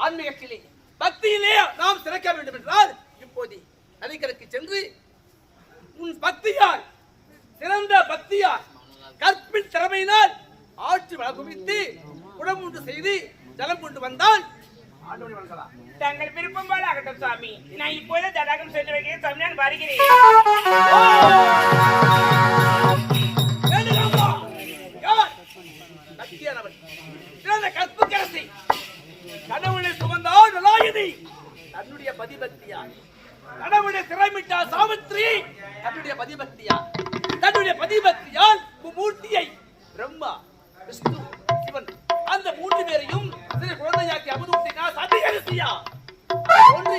ஆன்மீகத்திலே பக்தியிலே நாம் சிறக்க வேண்டும் என்றால் இப்போது நதிக்கரைக்கு சென்று உன் பக்தியால் சிறந்த பக்தியால் கற்பின் திறமையினால் ஆட்சி வளகுவித்து உடம்புண்டு செய்து ஜலம் கொண்டு வந்தால் தங்கள் விருப்பம் போல ஆகட்டும் சுவாமி. நான் இப்போது தடாகம் சென்று வைக்கிறேன் சுவாமி. நான் வருகிறேன். கற்புக்கரசி கடவுளை சுமந்தால் நலாயினி தன்னுடைய பதிபக்தியால், கடவுளை திறமிட்டால் சாவித்ரி தன்னுடைய பதிபக்தியால், தன்னுடைய பதிபக்தியால் மூர்த்தியை பிரம்மா விஷ்ணு சிவன் அந்த மூன்று பேரையும் சிறு குழந்தையாக்கி அமுதூட்டினால் சதிகரசியா ஒன்று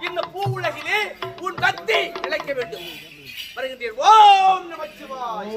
இந்த பூ உலகிலே உன் கத்தி நிலைக்க வேண்டும். வருகின்றேன். ஓம் நமச்சிவாய.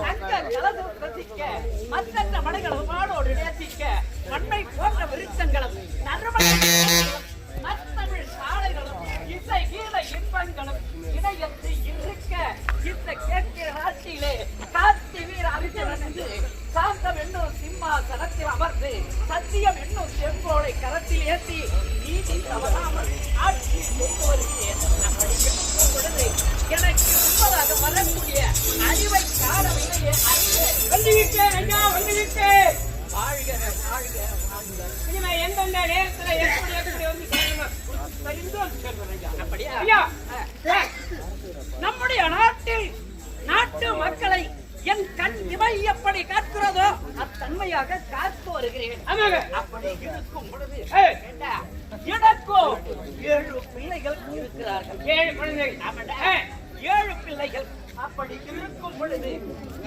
அங்க கலசம் ரசிக்க மற்ற மலைகளும் மாடோடு நேசிக்க மண்ணை போன்ற விருத்தங்களும் நற்றமிழ் சாலைகளும் இசை கீழ இன்பங்களும் இணையத்து இருக்க இந்த கேட்கிற நாட்டிலே காத்தி வீர அரிஜனன் என்று சாந்தம் என்னும் சிம்மாசனத்தில் அமர்ந்து சத்தியம் என்னும் செம்போலை கரத்தில் ஏற்றி நீதி தவறாமல் ஆட்சி செய்து வருகிறேன். அப்படி இருக்கும் பொழுது எனக்கு உண்மையாக வரக்கூடிய அறிவை காணவில்லையே. வந்துவிட்டேன் ஐயா, வந்துவிட்டேன். வாழ்க வாழ்க வாழ்க. இனிமே எந்தெந்த நேரத்துல எப்படி வந்து சேரணும் தெரிந்தும் சொல்றேன் ஐயா. அப்படியா ஐயா, நம்முடைய நாட்டில் நாட்டு மக்களை என் கண் இமை எப்படி காக்கிறதோ அத்தன்மையாக காத்து வருகிறேன். ஆமாங்க. அப்படி இருக்கும் பொழுது ஏய். ஏண்டா, எனக்கும் 7 பிள்ளைகள் இருக்கிறார்கள். 7 குழந்தைகள். ஆமாண்டா, 7 பிள்ளைகள். அப்படி இருக்கும் பொழுது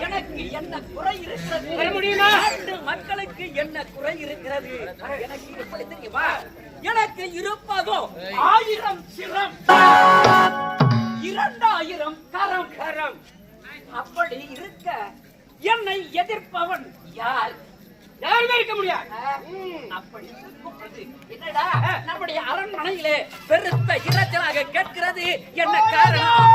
எனக்கு என்ன குறை இருக்கிறது? வர முடியுமா? நாட்டு மக்களுக்கு என்ன குறை இருக்கிறது? எனக்கு எப்படி தெரியுமா? எனக்கு இருப்பதோ 1000 சிரம், 2000 கரம் கரம். அப்படி இருக்க என்னை எதிர்ப்பவன் யார்? யாருமே இருக்க முடியாது. அப்படி இருக்கும் பொழுது என்னடா நம்முடைய அரண்மனையிலே பெருத்த இரைச்சலாக கேட்கிறது. என்ன காரணம்?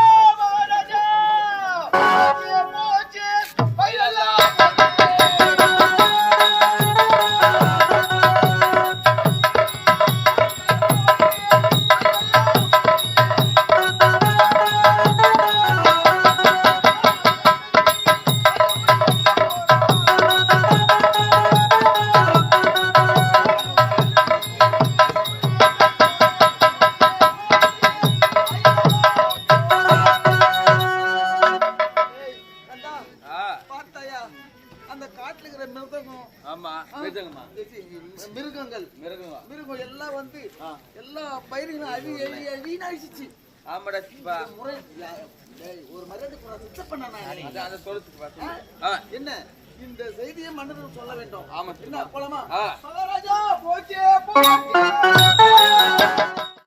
மிருகம் எல்லாம் வந்து எல்லா பயிர்களும் அழினாயிடுச்சு. ஒரு மரியாதை சித்த என்ன இந்த செய்தியை மன்னர்கள் சொல்ல வேண்டும். என்ன போலாமா? போச்சே